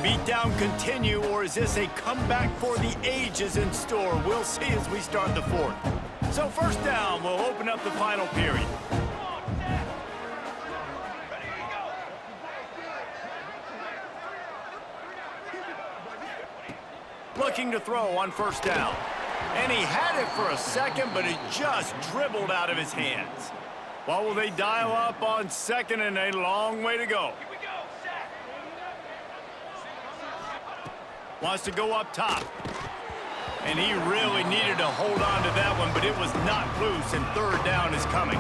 beatdown continue, or is this a comeback for the ages in store? We'll see as we start the fourth. So first down, we'll open up the final period. Looking to throw on first down. And he had it for a second, but it just dribbled out of his hands. What will they dial up on second, and a long way to go? Wants to go up top. And he really needed to hold on to that one, but it was not loose, and third down is coming.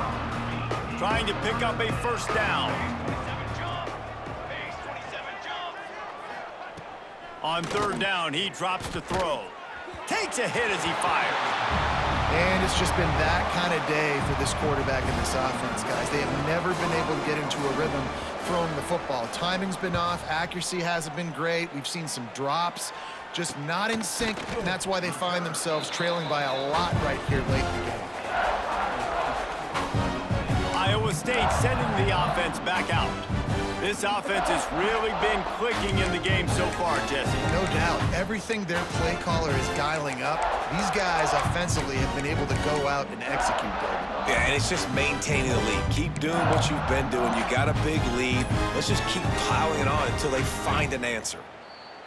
Trying to pick up a first down. On third down, he drops to throw. Takes a hit as he fires. And it's just been that kind of day for this quarterback and this offense, guys. They have never been able to get into a rhythm throwing the football. Timing's been off. Accuracy hasn't been great. We've seen some drops. Just not in sync, and that's why they find themselves trailing by a lot right here late in the game. Iowa State sending the offense back out. This offense has really been clicking in the game so far, Jesse. No doubt. Everything their play caller is dialing up, these guys offensively have been able to go out and execute, David. Yeah, and it's just maintaining the lead. Keep doing what you've been doing. You got a big lead. Let's just keep piling it on until they find an answer.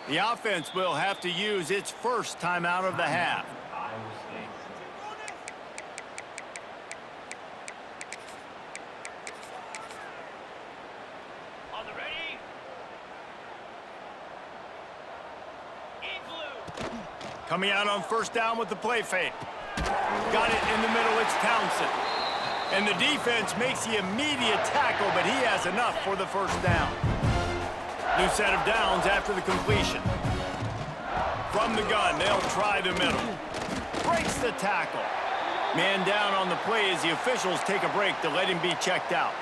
The offense will have to use its first timeout of the half. Coming out on first down with the play fake. Got it in the middle, it's Townsend. And the defense makes the immediate tackle, but he has enough for the first down. New set of downs after the completion. From the gun, they'll try the middle. Breaks the tackle. Man down on the play as the officials take a break to let him be checked out.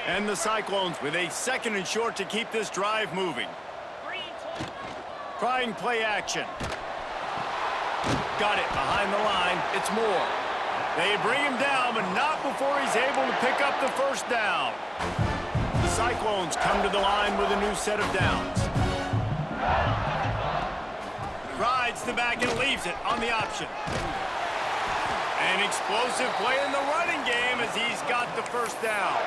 And the Cyclones with a second and short to keep this drive moving. Trying play action. Got it behind the line. It's Moore. They bring him down, but not before he's able to pick up the first down. The Cyclones come to the line with a new set of downs. Rides the back and leaves it on the option. An explosive play in the running game as he's got the first down.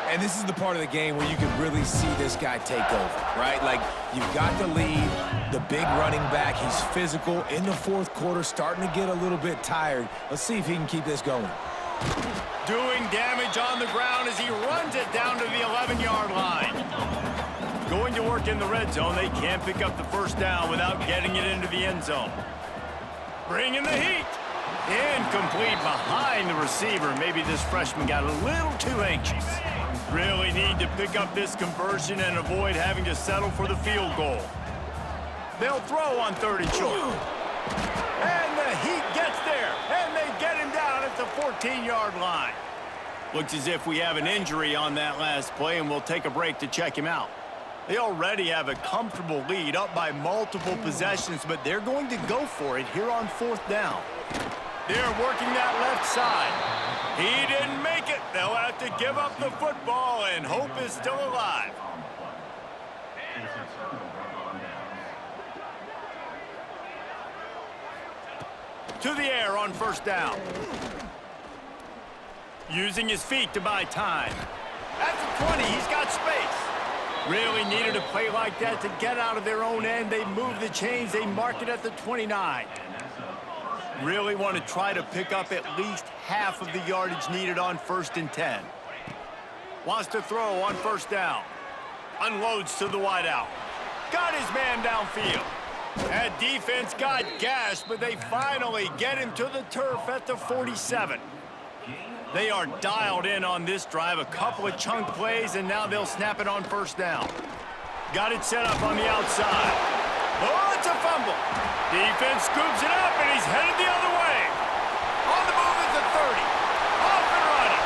And this is the part of the game where you can really see this guy take over, right? Like, you've got the lead, the big running back. He's physical in the fourth quarter, starting to get a little bit tired. Let's see if he can keep this going. Doing damage on the ground as he runs it down to the 11-yard line. Going to work in the red zone. They can't pick up the first down without getting it into the end zone. Bringing the heat. Incomplete behind the receiver. Maybe this freshman got a little too anxious. Really need to pick up this conversion and avoid having to settle for the field goal. They'll throw on third and short. And the Heat gets there, and they get him down at the 14-yard line. Looks as if we have an injury on that last play, and we'll take a break to check him out. They already have a comfortable lead, up by multiple possessions, but they're going to go for it here on fourth down. They're working that left side. He didn't make it. They'll have to give up the football, and hope is still alive. To the air on first down. Using his feet to buy time. At the 20, he's got space. Really needed a play like that to get out of their own end. They move the chains. They mark it at the 29. Really want to try to pick up at least half of the yardage needed on first and 10. Wants to throw on first down. Unloads to the wideout. Got his man downfield. That defense got gashed, but they finally get him to the turf at the 47. They are dialed in on this drive. A couple of chunk plays, and now they'll snap it on first down. Got it set up on the outside. Oh, it's a fumble. Defense scoops it up, and he's headed the other way. On the move at the 30. Off and running.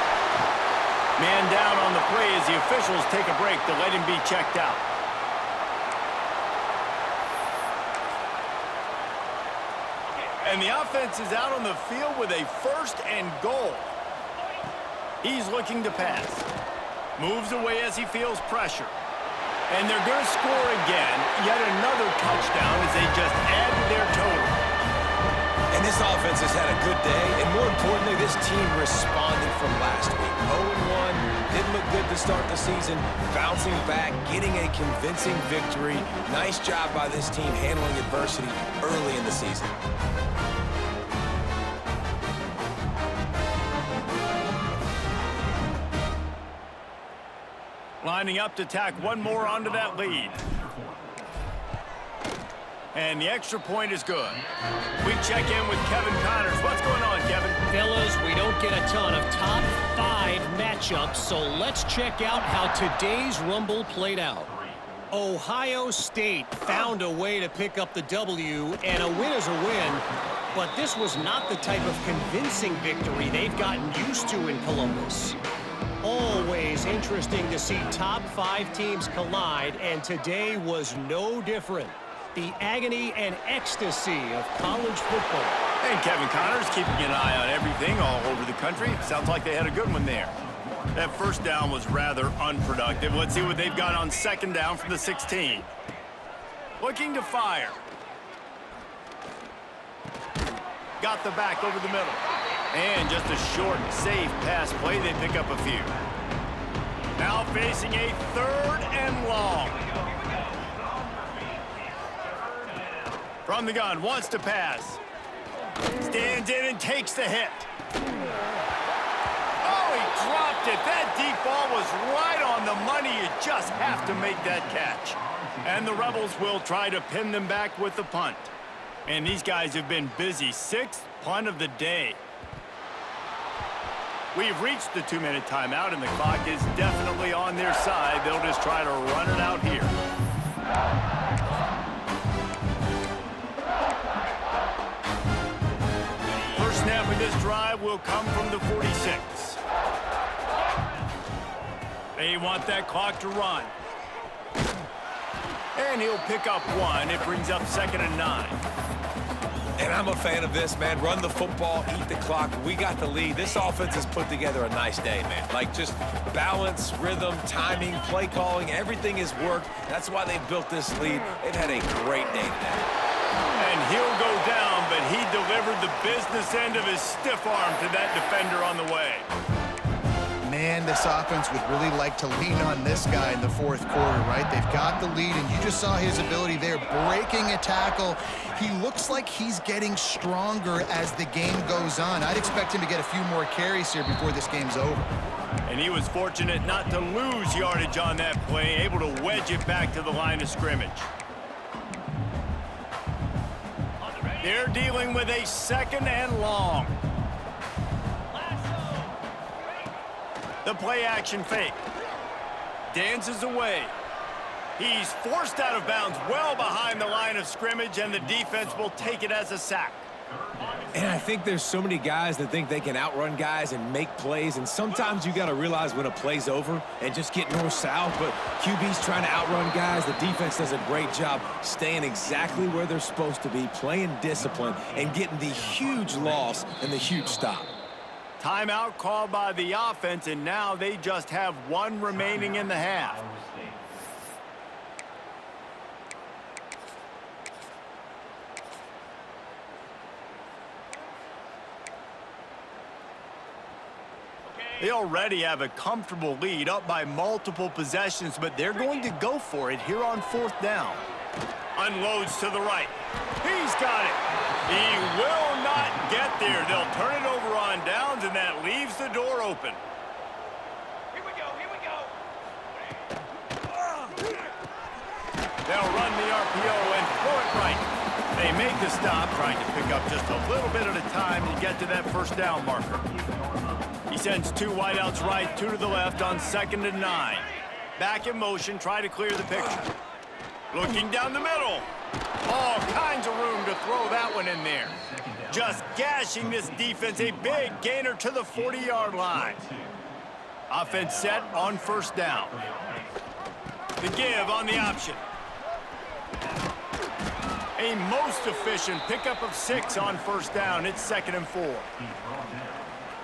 Man down on the play as the officials take a break to let him be checked out. And the offense is out on the field with a first and goal. He's looking to pass. Moves away as he feels pressure. And they're going to score again, yet another touchdown as they just add to their total. And this offense has had a good day, and more importantly, this team responded from last week. 0-1, didn't look good to start the season, bouncing back, getting a convincing victory. Nice job by this team handling adversity early in the season. Lining up to tack one more onto that lead. And the extra point is good. We check in with Kevin Connors. What's going on, Kevin? Fellas, we don't get a ton of top 5 matchups, so let's check out how today's Rumble played out. Ohio State found a way to pick up the W, and a win is a win, but this was not the type of convincing victory they've gotten used to in Columbus. Always interesting to see top 5 teams collide, and today was no different. The agony and ecstasy of college football. And Kevin Connors keeping an eye on everything all over the country. Sounds like they had a good one there. That first down was rather unproductive. Let's see what they've got on second down from the 16. Looking to fire. Got the back over the middle. And just a short, safe pass play. They pick up a few. Now facing a 3rd and long. From the gun, wants to pass. Stands in and takes the hit. Oh, he dropped it. That deep ball was right on the money. You just have to make that catch. And the Rebels will try to pin them back with the punt. And these guys have been busy. 6th punt of the day. We've reached the 2-minute timeout, and the clock is definitely on their side. They'll just try to run it out here. First snap of this drive will come from the 46. They want that clock to run. And he'll pick up 1. It brings up 2nd and 9. And I'm a fan of this, man. Run the football, eat the clock. We got the lead. This offense has put together a nice day, man. Like, just balance, rhythm, timing, play calling, everything has worked. That's why they've built this lead. They've had a great day today. And he'll go down, but he delivered the business end of his stiff arm to that defender on the way. Man, this offense would really like to lean on this guy in the 4th quarter, right? They've got the lead, and you just saw his ability there, breaking a tackle. He looks like he's getting stronger as the game goes on. I'd expect him to get a few more carries here before this game's over. And he was fortunate not to lose yardage on that play, able to wedge it back to the line of scrimmage. They're dealing with a 2nd and long. The play action fake. Dances away. He's forced out of bounds well behind the line of scrimmage, and the defense will take it as a sack. And I think there's so many guys that think they can outrun guys and make plays, and sometimes you got to realize when a play's over and just get north-south, but QB's trying to outrun guys. The defense does a great job staying exactly where they're supposed to be, playing discipline, and getting the huge loss and the huge stop. Timeout called by the offense, and now they just have 1 remaining in the half. They already have a comfortable lead, up by multiple possessions, but they're going to go for it here on 4th down. Unloads to the right. He's got it. He will not get there. They'll turn it over on downs, and that leaves the door open. Here we go, here we go. They'll run the RPO and throw it right. They make the stop, trying to pick up just a little bit at a time to get to that 1st down marker. He sends 2 wideouts right, 2 to the left on 2nd and 9. Back in motion, try to clear the picture. Looking down the middle. All kinds of room to throw that one in there. Just gashing this defense, a big gainer to the 40-yard line. Offense set on 1st down. The give on the option. A most efficient pickup of 6 on 1st down. It's 2nd and 4.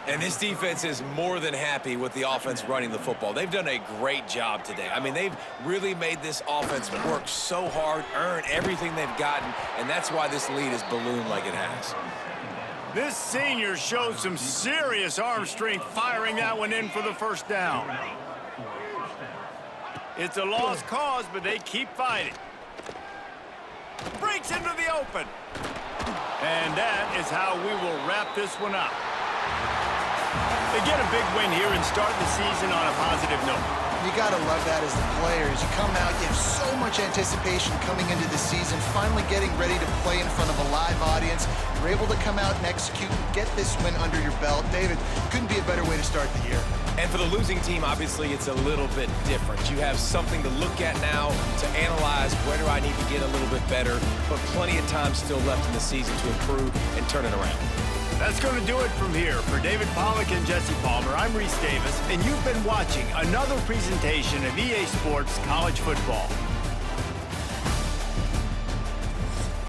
And this defense is more than happy with the offense running the football. They've done a great job today. I mean, they've really made this offense work so hard, earn everything they've gotten, and that's why this lead is ballooned like it has. This senior showed some serious arm strength firing that one in for the first down. It's a lost cause, but they keep fighting. Breaks into the open. And that is how we will wrap this one up. They get a big win here and start the season on a positive note. You got to love that as the players. You come out, you have so much anticipation coming into the season, finally getting ready to play in front of a live audience. You're able to come out and execute and get this win under your belt. David, couldn't be a better way to start the year. And for the losing team, obviously, it's a little bit different. You have something to look at now, to analyze where do I need to get a little bit better, but plenty of time still left in the season to improve and turn it around. That's going to do it from here. For David Pollack and Jesse Palmer, I'm Reese Davis, and you've been watching another presentation of EA Sports College Football.